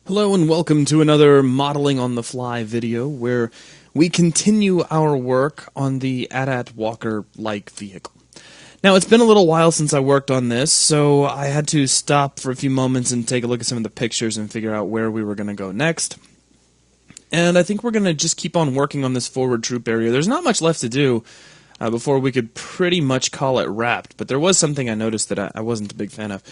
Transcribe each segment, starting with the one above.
Hello and welcome to another Modeling on the Fly video where we continue our work on the AT-AT Walker-like vehicle. Now, it's been a little while since I worked on this, so I had to stop for a few moments and take a look at some of the pictures and figure out where we were going to go next. And I think we're going to just keep on working on this forward troop area. There's not much left to do before we could pretty much call it wrapped, but there was something I noticed that I wasn't a big fan of.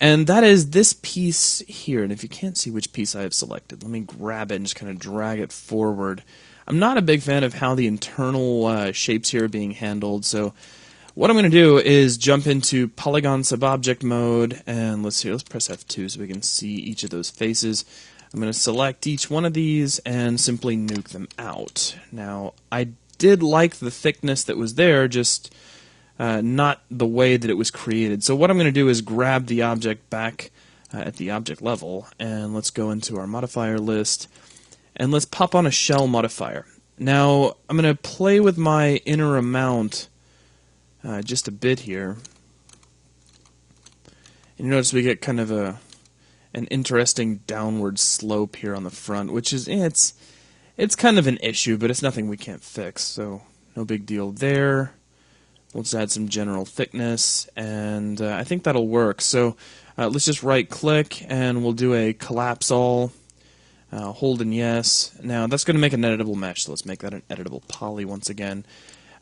And that is this piece here. And if you can't see which piece I have selected, let me grab it and just kind of drag it forward. I'm not a big fan of how the internal shapes here are being handled. So what I'm going to do is jump into Polygon Subobject mode. And let's press F2 so we can see each of those faces. I'm going to select each one of these and simply nuke them out. Now, I did like the thickness that was there, just not the way that it was created. So what I'm going to do is grab the object back at the object level, and let's go into our modifier list, and let's pop on a shell modifier. Now, I'm going to play with my inner amount just a bit here. And you notice we get kind of an interesting downward slope here on the front, which is, it's kind of an issue, but it's nothing we can't fix, so no big deal there. We'll just add some general thickness, and I think that'll work. So let's just right-click, and we'll do a collapse all, hold and yes. Now, that's going to make an editable mesh, so let's make that an editable poly once again.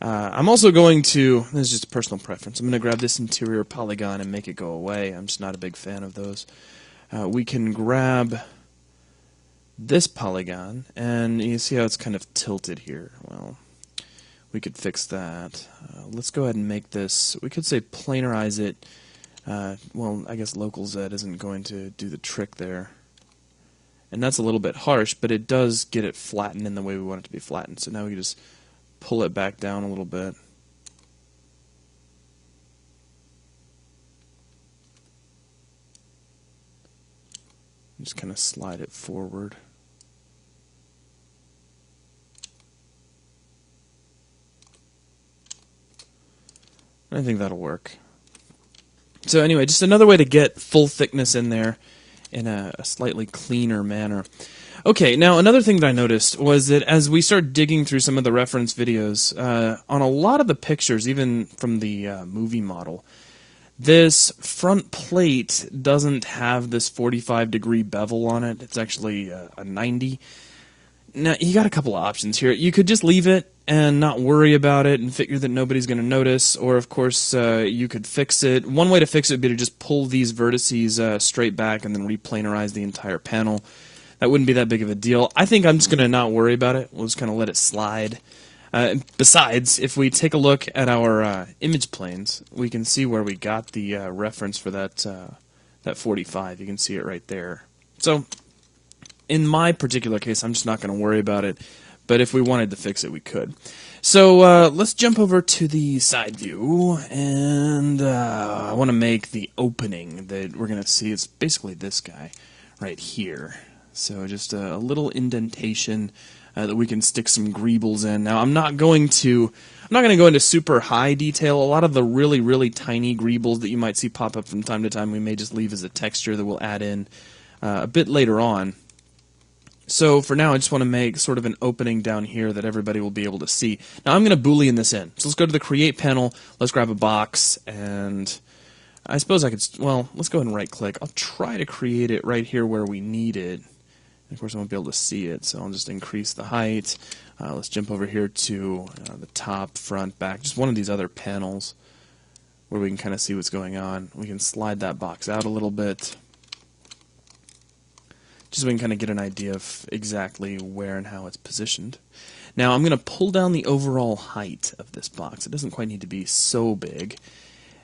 I'm also going to, this is just a personal preference, I'm going to grab this interior polygon and make it go away. I'm just not a big fan of those. We can grab this polygon, and you see how it's kind of tilted here. Well, we could fix that. Let's go ahead and make this, we could say planarize it. Well, I guess local Z isn't going to do the trick there. And that's a little bit harsh, but it does get it flattened in the way we want it to be flattened. So now we can just pull it back down a little bit. Just kind of slide it forward. I think that'll work. So anyway, just another way to get full thickness in there in a slightly cleaner manner. Okay, now another thing that I noticed was that as we start digging through some of the reference videos, on a lot of the pictures, even from the movie model, this front plate doesn't have this 45-degree bevel on it. It's actually a 90. Now, you got a couple of options here. You could just leave it and not worry about it and figure that nobody's going to notice, or of course you could fix it. One way to fix it would be to just pull these vertices straight back and then replanarize the entire panel. That wouldn't be that big of a deal. I think I'm just going to not worry about it. We'll just kind of let it slide. Besides, if we take a look at our image planes, we can see where we got the reference for that 45. You can see it right there. So in my particular case, I'm just not going to worry about it, but if we wanted to fix it, we could. So let's jump over to the side view, and I want to make the opening that we're going to see. It's basically this guy right here. So just a little indentation that we can stick some greebles in. Now, I'm not going to go into super high detail. A lot of the really, really tiny greebles that you might see pop up from time to time, we may just leave as a texture that we'll add in a bit later on. So for now, I just want to make sort of an opening down here that everybody will be able to see. Now I'm going to Boolean this in. So let's go to the Create panel, let's grab a box, and I suppose I could, well, let's go ahead and right-click. I'll try to create it right here where we need it. And of course, I won't be able to see it, so I'll just increase the height. Let's jump over here to the top, front, back, just one of these other panels where we can kind of see what's going on. We can slide that box out a little bit, just so we can kind of get an idea of exactly where and how it's positioned. Now I'm going to pull down the overall height of this box. It doesn't quite need to be so big,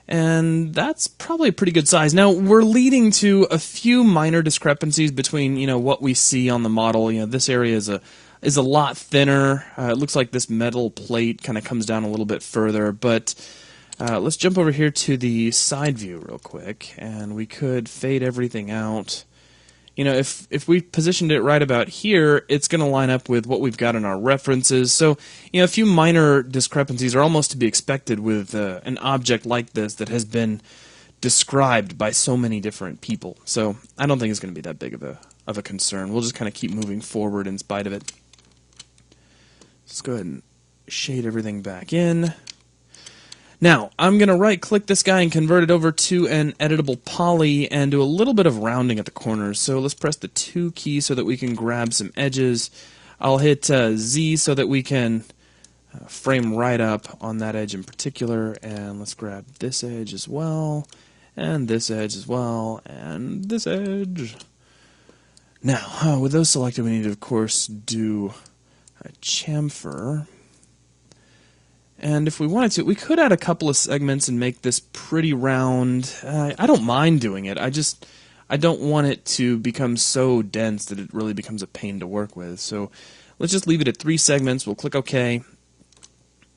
and that's probably a pretty good size. Now we're leading to a few minor discrepancies between what we see on the model. This area is a lot thinner. It looks like this metal plate kind of comes down a little bit further, but let's jump over here to the side view real quick, and we could fade everything out. If we positioned it right about here, it's going to line up with what we've got in our references. So, a few minor discrepancies are almost to be expected with an object like this that has been described by so many different people. So, I don't think it's going to be that big of of a concern. We'll just kind of keep moving forward in spite of it. Let's go ahead and shade everything back in. Now, I'm going to right-click this guy and convert it over to an editable poly and do a little bit of rounding at the corners. So let's press the 2 key so that we can grab some edges. I'll hit Z so that we can frame right up on that edge in particular. And let's grab this edge as well, and this edge as well, and this edge. Now, with those selected, we need to, of course, do a chamfer. And if we wanted to, we could add a couple of segments and make this pretty round. I don't mind doing it. I don't want it to become so dense that it really becomes a pain to work with. So let's just leave it at 3 segments. We'll click OK.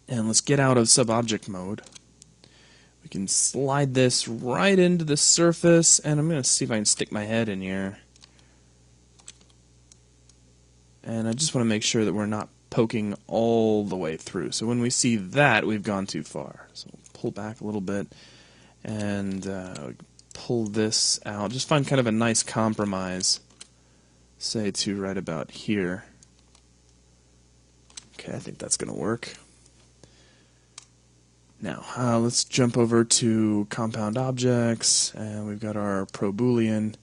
And let's get out of subobject mode. We can slide this right into the surface. And I'm going to see if I can stick my head in here. And I just want to make sure that we're not poking all the way through. So when we see that, we've gone too far. So we'll pull back a little bit and pull this out. Just find kind of a nice compromise, say to right about here. Okay, I think that's going to work. Now, let's jump over to compound objects, and we've got our pro boolean.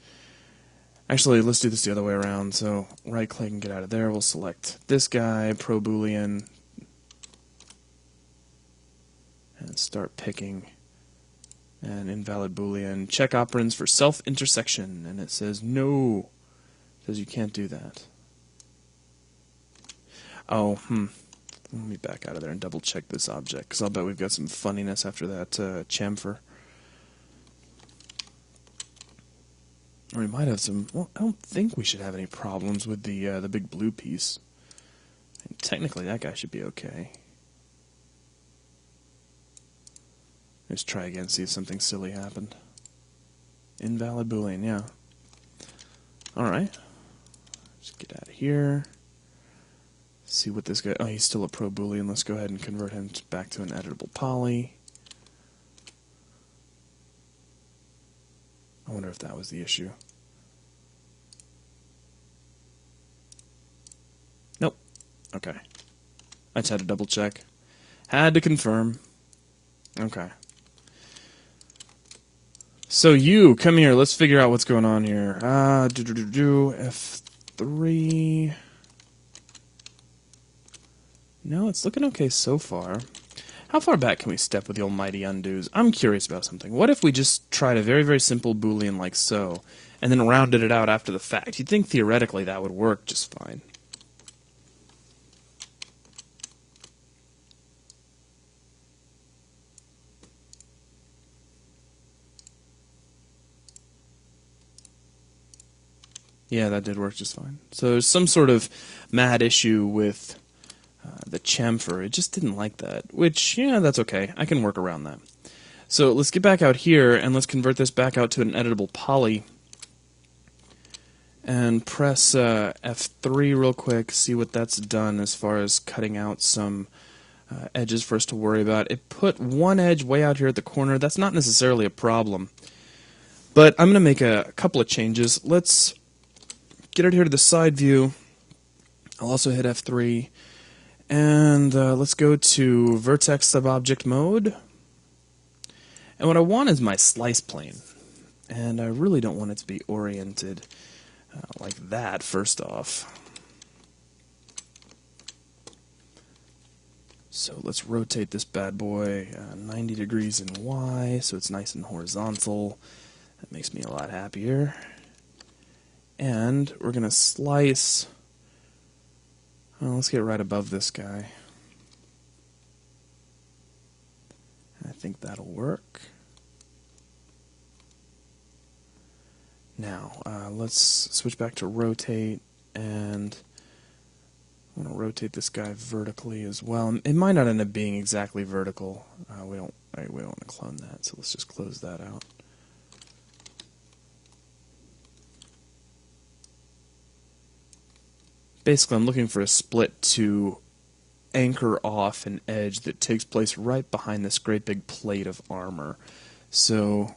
Actually, let's do this the other way around. So right-click and get out of there. We'll select this guy, pro boolean, and start picking an invalid boolean. Check operands for self-intersection, and it says no. It says you can't do that. Oh, let me back out of there and double-check this object, because I'll bet we've got some funniness after that chamfer. Or we might have some. Well, I don't think we should have any problems with the big blue piece. And technically, that guy should be okay. Let's try again, see if something silly happened. Invalid boolean, yeah. All right. Let's get out of here. See what this guy. Oh, he's still a pro boolean. Let's go ahead and convert him back to an editable poly. I wonder if that was the issue. Nope. Okay. I just had to double check. Had to confirm. Okay. So you, come here. Let's figure out what's going on here. F3. No, it's looking okay so far. How far back can we step with the almighty undos? I'm curious about something. What if we just tried a very, very simple boolean like so, and then rounded it out after the fact? You'd think theoretically that would work just fine. Yeah, that did work just fine. So there's some sort of mad issue with the chamfer. It just didn't like that, which, yeah, that's okay. I can work around that. So let's get back out here, and let's convert this back out to an editable poly. And press F3 real quick, see what that's done as far as cutting out some edges for us to worry about. It put one edge way out here at the corner. That's not necessarily a problem. But I'm going to make a couple of changes. Let's get it here to the side view. I'll also hit F3. And let's go to vertex subobject mode. And what I want is my slice plane. And I really don't want it to be oriented like that, first off. So let's rotate this bad boy 90 degrees in Y so it's nice and horizontal. That makes me a lot happier. And we're going to slice. Well, let's get right above this guy. I think that'll work. Now, let's switch back to rotate, and I'm going to rotate this guy vertically as well. It might not end up being exactly vertical. We don't want to clone that, so let's just close that out. Basically, I'm looking for a split to anchor off an edge that takes place right behind this great big plate of armor. So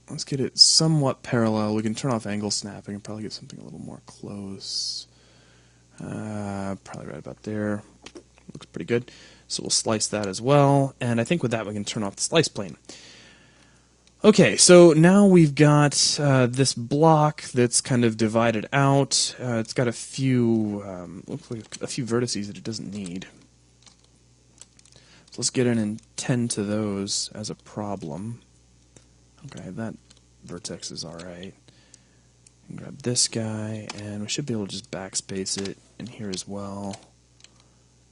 let's get it somewhat parallel. We can turn off angle snapping and probably get something a little more close. Probably right about there. Looks pretty good. So we'll slice that as well, and I think with that we can turn off the slice plane. Okay, so now we've got this block that's kind of divided out. It's got a few, looks like a few vertices that it doesn't need. So let's get in and tend to those as a problem. Okay, that vertex is alright. Grab this guy, and we should be able to just backspace it in here as well.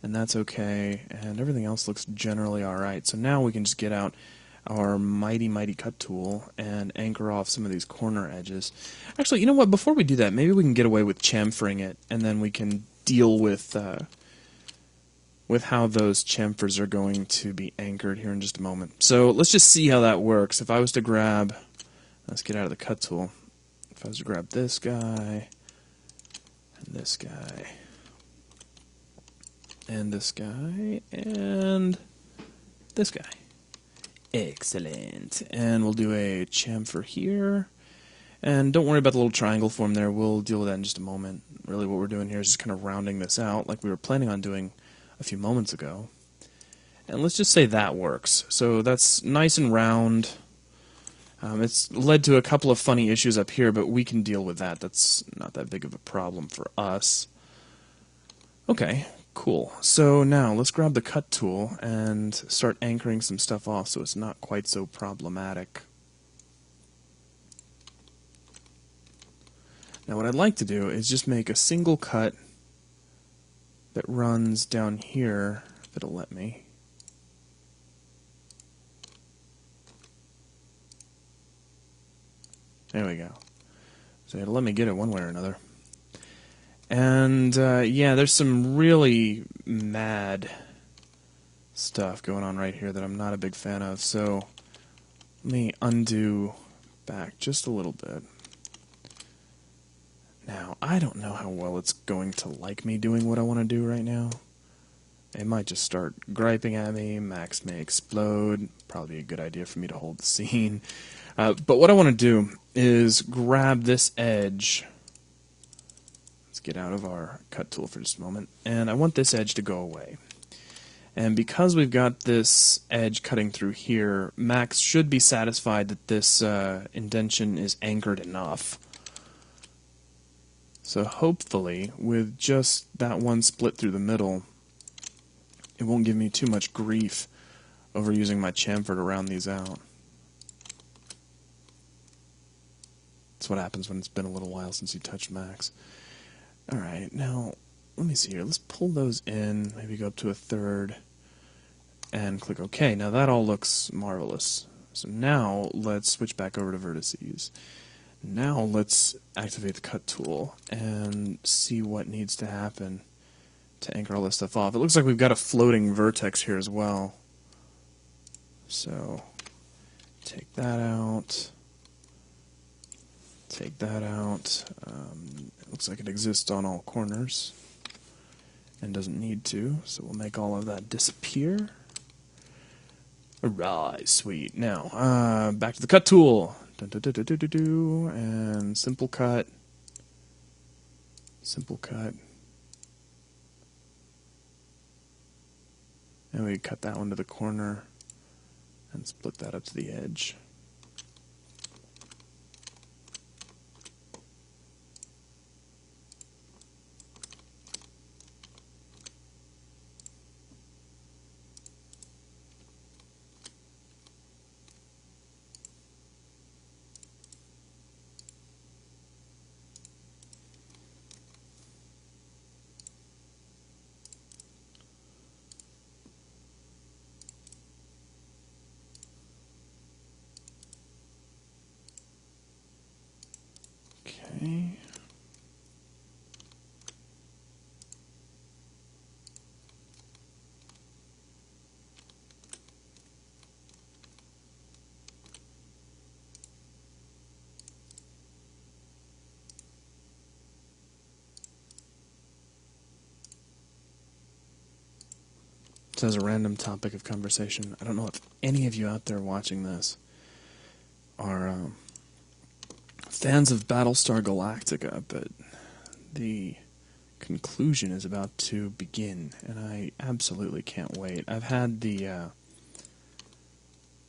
And that's okay, and everything else looks generally alright. So now we can just get out our mighty cut tool and anchor off some of these corner edges. Actually, you know what, before we do that, maybe we can get away with chamfering it, and then we can deal with how those chamfers are going to be anchored here in just a moment. So let's just see how that works. If I was to grab, let's get out of the cut tool. If I was to grab this guy, and this guy, and this guy, and this guy. Excellent. And we'll do a chamfer here. And don't worry about the little triangle form there. We'll deal with that in just a moment. Really what we're doing here is just kind of rounding this out like we were planning on doing a few moments ago. And let's just say that works. So that's nice and round. It's led to a couple of funny issues up here, but we can deal with that. That's not that big of a problem for us. Okay. Cool. So now let's grab the cut tool and start anchoring some stuff off so it's not quite so problematic. Now what I'd like to do is just make a single cut that runs down here, if it'll let me. There we go. So it'll let me get it one way or another. And, yeah, there's some really mad stuff going on right here that I'm not a big fan of. So let me undo back just a little bit. Now, I don't know how well it's going to like me doing what I want to do right now. It might just start griping at me. Max may explode. Probably a good idea for me to hold the scene. But what I want to do is grab this edge. Get out of our cut tool for just a moment, and I want this edge to go away. And because we've got this edge cutting through here, Max should be satisfied that this indentation is anchored enough. So hopefully, with just that one split through the middle, it won't give me too much grief over using my chamfer to round these out. That's what happens when it's been a little while since you touched Max. Alright, now, let me see here. Let's pull those in, maybe go up to a third, and click OK. Now that all looks marvelous. So now, let's switch back over to vertices. Now let's activate the cut tool and see what needs to happen to anchor all this stuff off. It looks like we've got a floating vertex here as well. So, take that out. Take that out. It looks like it exists on all corners and doesn't need to, so we'll make all of that disappear. Alright, sweet. Now, back to the cut tool. And simple cut. Simple cut. And we cut that one to the corner and split that up to the edge. Okay. So as a random topic of conversation, I don't know if any of you out there watching this are fans of Battlestar Galactica, but the conclusion is about to begin, and I absolutely can't wait. I've had the,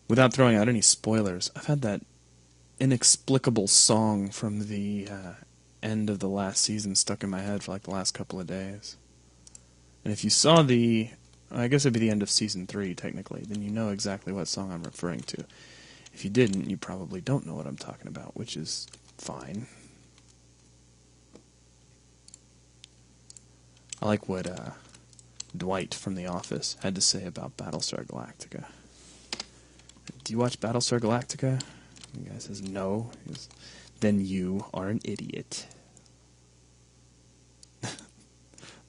without throwing out any spoilers, I've had that inexplicable song from the end of the last season stuck in my head for like the last couple of days. And if you saw I guess it'd be the end of season 3 technically, then you know exactly what song I'm referring to. If you didn't, you probably don't know what I'm talking about, which is fine. I like what Dwight from The Office had to say about Battlestar Galactica. Do you watch Battlestar Galactica? The guy says no. He goes, then you are an idiot.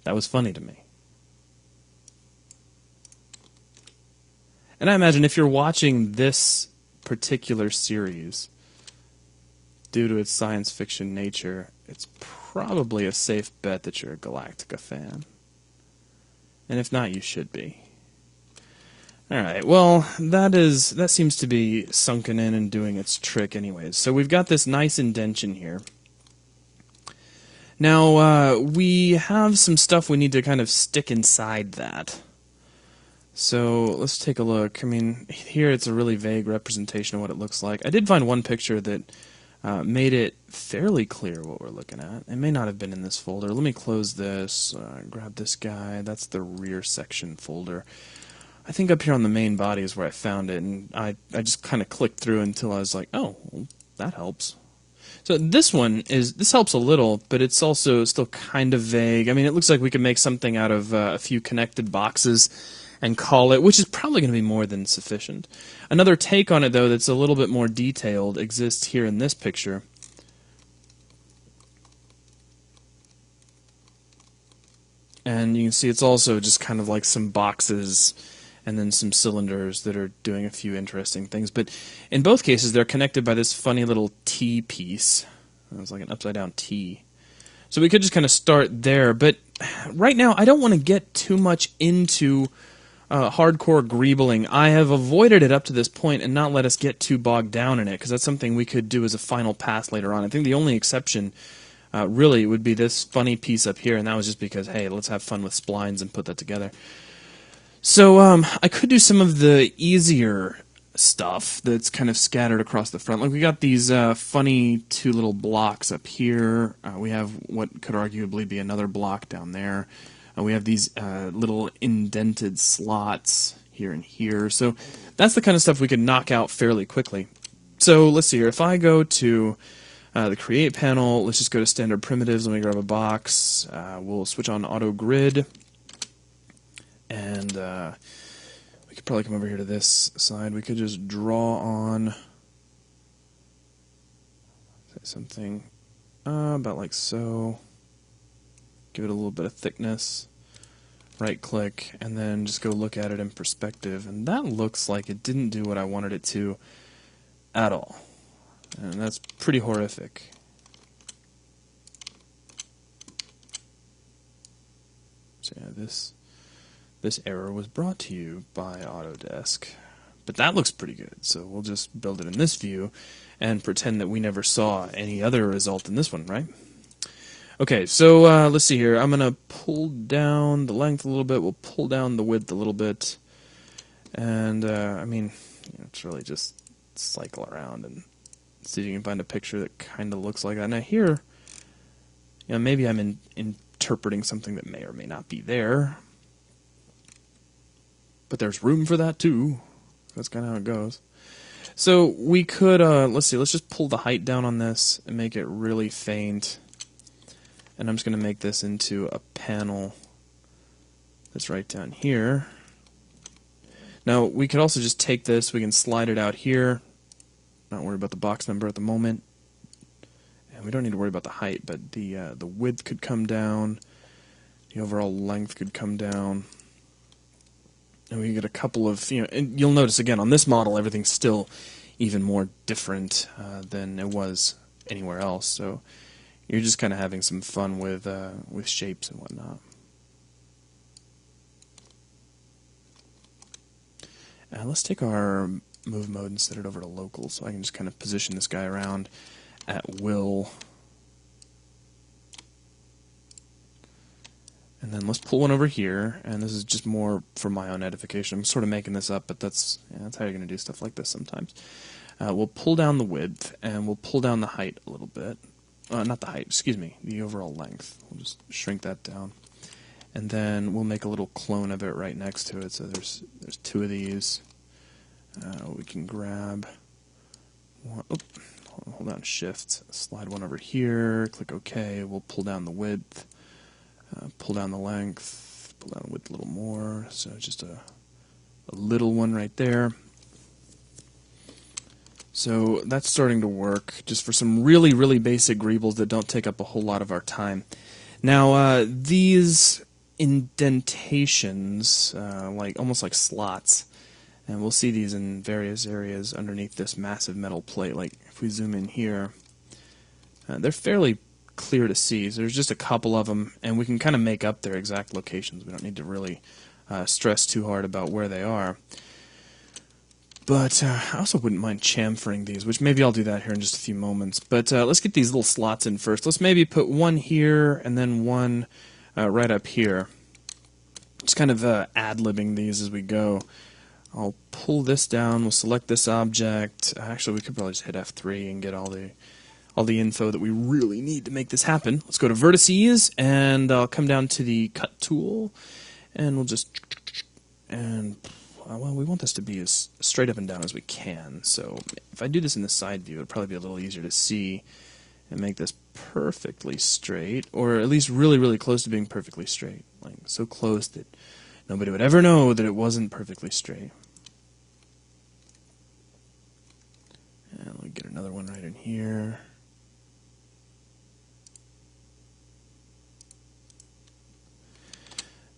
That was funny to me. And I imagine if you're watching this particular series, due to its science fiction nature, it's probably a safe bet that you're a Galactica fan. And if not, you should be. Alright, well, that seems to be sunken in and doing its trick anyways. So we've got this nice indentation here. Now, we have some stuff we need to kind of stick inside that. So let's take a look. I mean, here it's a really vague representation of what it looks like. I did find one picture that made it fairly clear what we're looking at. It may not have been in this folder. Let me close this, grab this guy. That's the rear section folder. I think up here on the main body is where I found it, and I just kind of clicked through until I was like, oh, well, that helps. So this helps a little, but it's also still kind of vague. I mean, it looks like we could make something out of a few connected boxes and call it, which is probably going to be more than sufficient. Another take on it, though, that's a little bit more detailed exists here in this picture. And you can see it's also just kind of like some boxes and then some cylinders that are doing a few interesting things. But in both cases, they're connected by this funny little T piece. It's like an upside-down T. So we could just kind of start there. But right now, I don't want to get too much into hardcore greebling. I have avoided it up to this point and not let us get too bogged down in it, because that's something we could do as a final pass later on. I think the only exception really would be this funny piece up here, and that was just because, hey, let's have fun with splines and put that together. So I could do some of the easier stuff that's kind of scattered across the front. Like we got these funny two little blocks up here. We have what could arguably be another block down there. We have these little indented slots here and here. So that's the kind of stuff we could knock out fairly quickly. So let's see here. If I go to the Create panel, let's just go to Standard Primitives. Let me grab a box. We'll switch on Auto Grid. And we could probably come over here to this side. We could just draw on something about like so. Give it a little bit of thickness. Right click, and then just go look at it in perspective. And that looks like it didn't do what I wanted it to at all. And that's pretty horrific. So yeah, this error was brought to you by Autodesk. But that looks pretty good, so we'll just build it in this view and pretend that we never saw any other result in this one, right? Okay, so let's see here. I'm going to pull down the length a little bit. We'll pull down the width a little bit. And, I mean, it's really just cycle around and see if you can find a picture that kind of looks like that. Now here, maybe I'm interpreting something that may or may not be there. But there's room for that too. That's kind of how it goes. So we could, let's see, let's just pull the height down on this and make it really faint. And I'm just going to make this into a panel that's right down here. Now we could also just take this, we can slide it out here. Not worry about the box number at the moment. And we don't need to worry about the height, but the width could come down. The overall length could come down. And we get a couple of, and you'll notice again on this model everything's still even more different than it was anywhere else. So you're just kind of having some fun with shapes and whatnot. Let's take our move mode and set it over to local, so I can just kind of position this guy around. at will. And then let's pull one over here, and this is just more for my own edification. I'm sort of making this up, but that's how you're going to do stuff like this sometimes. We'll pull down the width, and we'll pull down the height a little bit. Not the height, excuse me, the overall length. We'll just shrink that down. And then we'll make a little clone of it right next to it. So there's two of these. We can grab one. Hold down Shift, slide one over here, click OK. We'll pull down the width. Pull down the length, pull down the width a little more, so just a little one right there. So that's starting to work, just for some really, really basic greebles that don't take up a whole lot of our time. Now, these indentations, almost like slots, and we'll see these in various areas underneath this massive metal plate. Like, if we zoom in here, they're fairly clear to see. So there's just a couple of them, and we can kind of make up their exact locations. We don't need to really stress too hard about where they are. But I also wouldn't mind chamfering these, which maybe I'll do that here in just a few moments. But let's get these little slots in first. Let's maybe put one here and then one right up here. Just kind of ad-libbing these as we go. I'll pull this down. We'll select this object. Actually, we could probably just hit F3 and get all the info that we really need to make this happen. Let's go to vertices, and I'll come down to the cut tool, and we'll just, well, we want this to be as straight up and down as we can. So if I do this in the side view, it'll probably be a little easier to see and make this perfectly straight, or at least really, really close to being perfectly straight. Like, so close that nobody would ever know that it wasn't perfectly straight. And let me get another one right in here.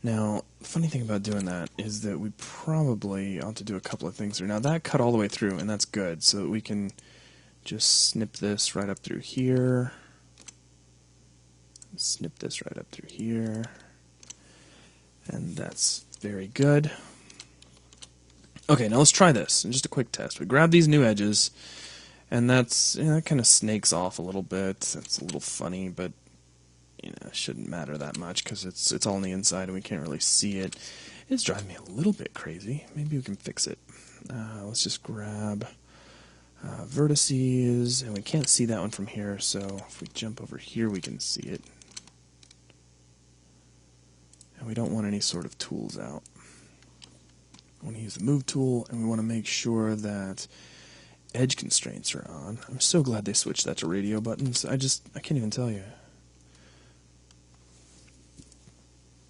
Now, the funny thing about doing that is that we probably ought to do a couple of things here. Now, that cut all the way through, and that's good, so that we can just snip this right up through here. Snip this right up through here. And that's very good. Okay, now let's try this. And just a quick test. We grab these new edges, and that's, that kind of snakes off a little bit. That's a little funny, but it shouldn't matter that much because it's all on the inside and we can't really see it. It's driving me a little bit crazy. Maybe we can fix it. Let's just grab vertices, and we can't see that one from here, so if we jump over here we can see it. And we don't want any sort of tools out. I want to use the move tool, and we want to make sure that edge constraints are on. I'm so glad they switched that to radio buttons. I can't even tell you.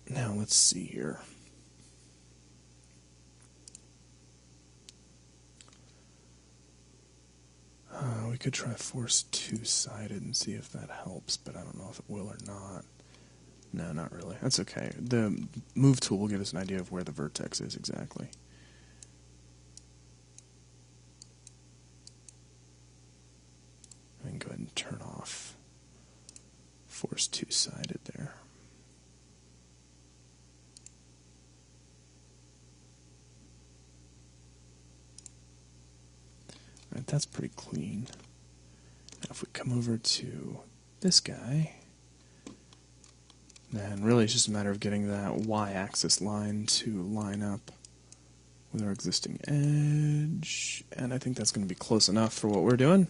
Now let's see here. We could try force two-sided and see if that helps, but I don't know if it will or not. No, not really. That's okay. The move tool will give us an idea of where the vertex is exactly. I can go ahead and turn off force two-sided there. Right, that's pretty clean. Now if we come over to this guy, then really it's just a matter of getting that y-axis line to line up with our existing edge, and I think that's going to be close enough for what we're doing.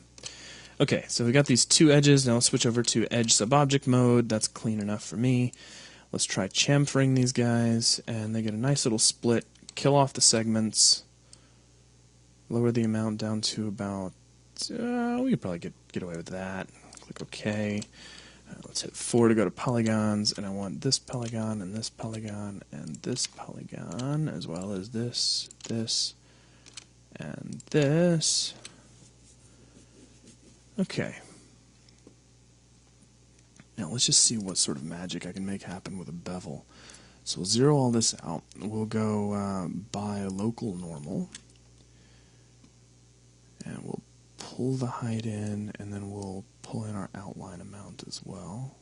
Okay, so we got these two edges. Now let's switch over to edge subobject mode. That's clean enough for me. Let's try chamfering these guys, and they get a nice little split. Kill off the segments. Lower the amount down to about, we could probably get away with that. Click OK. Let's hit 4 to go to polygons, and I want this polygon, and this polygon, and this polygon, as well as this, and this. Okay. Now let's just see what sort of magic I can make happen with a bevel. So we'll zero all this out. We'll go by local normal. And we'll pull the height in, and then we'll pull in our outline amount as well.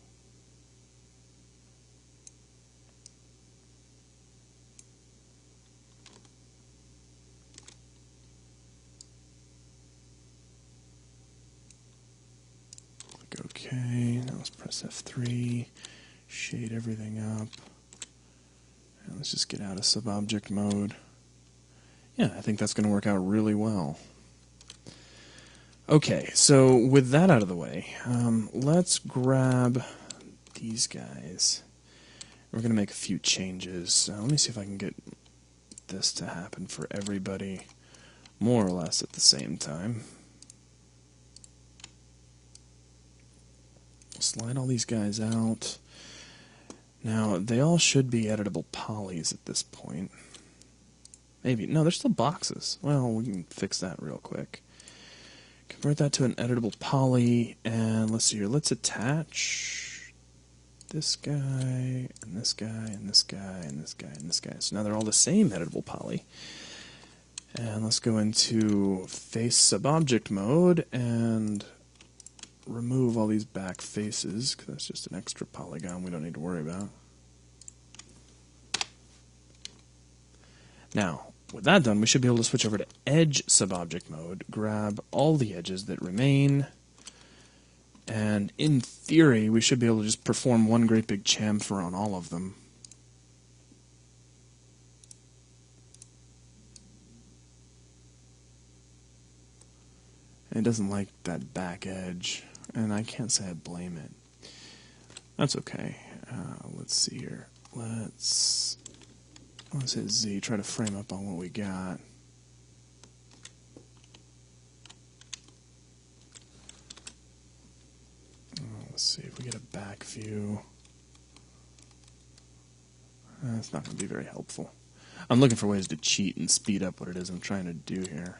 Okay, now let's press F3, shade everything up. And let's just get out of subobject mode. Yeah, I think that's going to work out really well. Okay, so with that out of the way, let's grab these guys. We're going to make a few changes. Let me see if I can get this to happen for everybody more or less at the same time. Slide all these guys out. Now, they all should be editable polys at this point. Maybe. No, they're still boxes. Well, we can fix that real quick. Convert that to an editable poly, and let's see here. Let's attach this guy, and this guy, and this guy, and this guy, and this guy. So now they're all the same editable poly. And let's go into face subobject mode and remove all these back faces, because that's just an extra polygon we don't need to worry about. Now, with that done, we should be able to switch over to edge subobject mode, grab all the edges that remain, and in theory, we should be able to just perform one great big chamfer on all of them. It doesn't like that back edge, and I can't say I blame it. That's okay. Let's see here. Let's hit Z, try to frame up on what we got. Let's see if we get a back view. That's not going to be very helpful. I'm looking for ways to cheat and speed up what it is I'm trying to do here.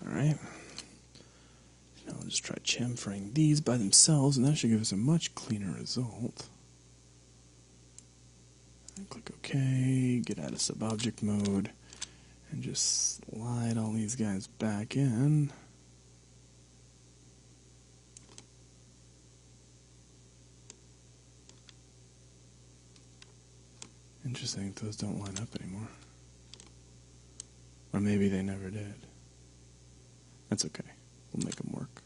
Alright. Now we'll just try chamfering these by themselves, and that should give us a much cleaner result. And click OK, get out of subobject mode, and just slide all these guys back in. Interesting, those don't line up anymore. Or maybe they never did. That's okay. We'll make them work.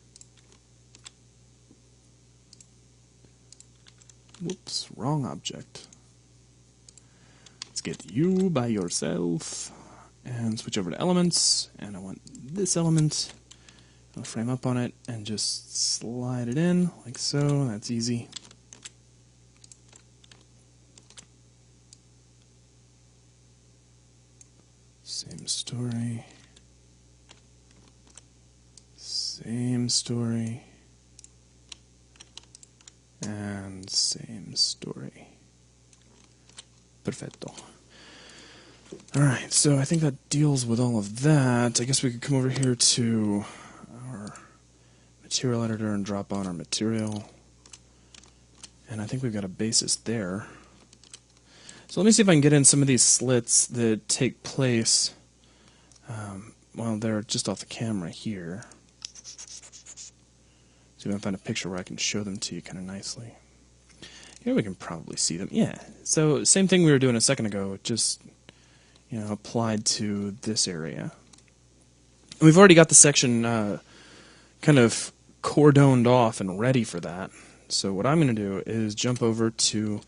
Whoops, wrong object. Let's get you by yourself and switch over to elements. And I want this element. I'll frame up on it and just slide it in like so. That's easy. Same story. Same story, and same story. Perfetto. Alright, so I think that deals with all of that. I guess we could come over here to our material editor and drop on our material. And I think we've got a basis there. So let me see if I can get in some of these slits that take place, well, they're just off the camera here. See if I can find a picture where I can show them to you kind of nicely. Here we can probably see them. Yeah, so same thing we were doing a second ago, just, you know, applied to this area. And we've already got the section kind of cordoned off and ready for that. So what I'm going to do is jump over to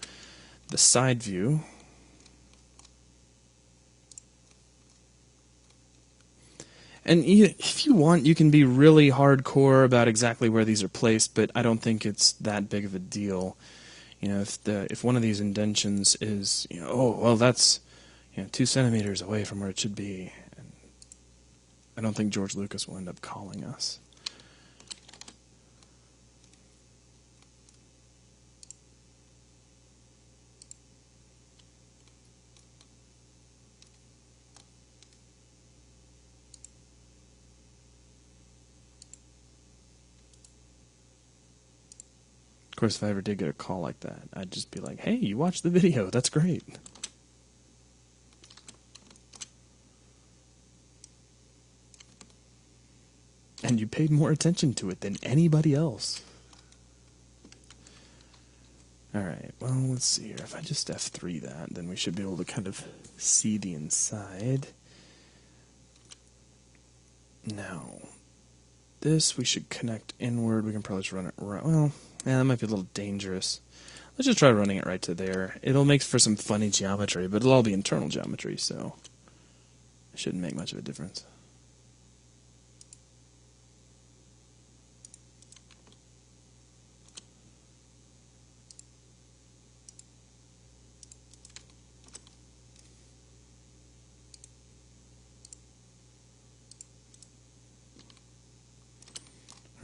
the side view. And if you want, you can be really hardcore about exactly where these are placed, but I don't think it's that big of a deal. You know, if one of these indentions is, you know, oh well, that's, 2 centimeters away from where it should be. And I don't think George Lucas will end up calling us. Of course, if I ever did get a call like that, I'd just be like, hey, you watched the video, that's great. And you paid more attention to it than anybody else. Alright, well, let's see here. If I just F3 that, then we should be able to kind of see the inside. Now, this we should connect inward. We can probably just run it right. Well, yeah, that might be a little dangerous. Let's just try running it right to there. It'll make for some funny geometry, but it'll all be internal geometry, so it shouldn't make much of a difference.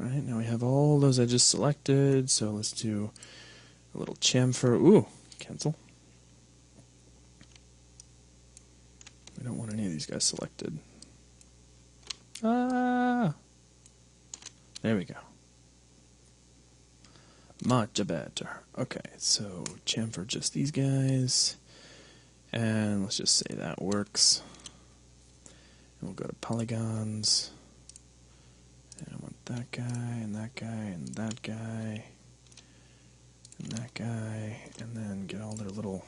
Alright, now we have all those edges selected, so let's do a little chamfer. Ooh, cancel. We don't want any of these guys selected. Ah! There we go. Much better. Okay, so chamfer just these guys. And let's just say that works. And we'll go to polygons. And I want that guy, and that guy, and that guy, and that guy, and then get all their little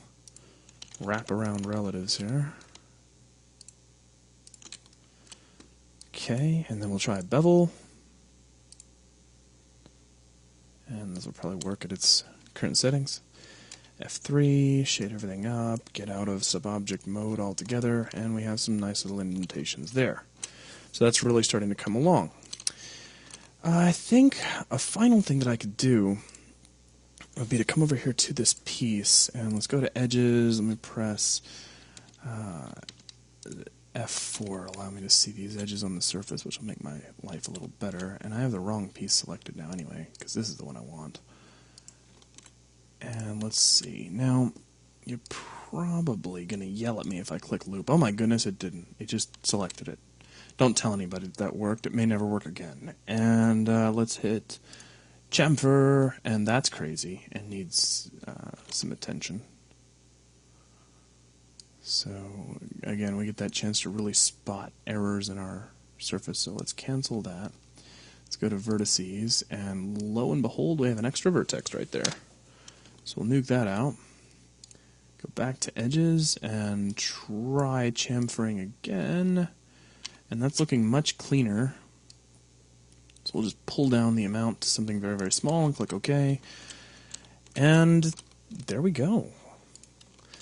wraparound relatives here. Okay, and then we'll try bevel. And this will probably work at its current settings. F3, shade everything up, get out of subobject mode altogether, and we have some nice little indentations there. So that's really starting to come along. I think a final thing that I could do would be to come over here to this piece, and let's go to edges. Let me press F4, allow me to see these edges on the surface, which will make my life a little better. And I have the wrong piece selected now anyway, because this is the one I want. And let's see. Now, you're probably going to yell at me if I click loop. Oh my goodness, it didn't. It just selected it. Don't tell anybody that worked. It may never work again. And let's hit chamfer, and that's crazy and needs some attention. So again, we get that chance to really spot errors in our surface. So let's cancel that. Let's go to vertices, and lo and behold, we have an extra vertex right there. So we'll nuke that out. Go back to edges and try chamfering again. And that's looking much cleaner. So we'll just pull down the amount to something very, very small and click OK. And there we go.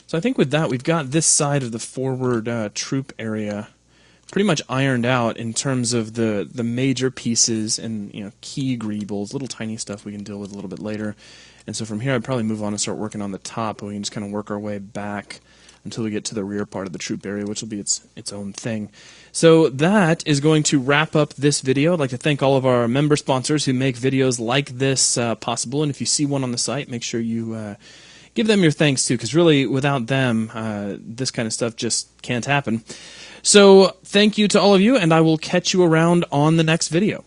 So I think with that, we've got this side of the forward troop area pretty much ironed out in terms of the major pieces and key greebles, little tiny stuff we can deal with a little bit later. And so from here, I'd probably move on and start working on the top, and we can just kind of work our way back until we get to the rear part of the troop area, which will be its own thing. So that is going to wrap up this video. I'd like to thank all of our member sponsors who make videos like this possible. And if you see one on the site, make sure you give them your thanks too, because really, without them, this kind of stuff just can't happen. So thank you to all of you, and I will catch you around on the next video.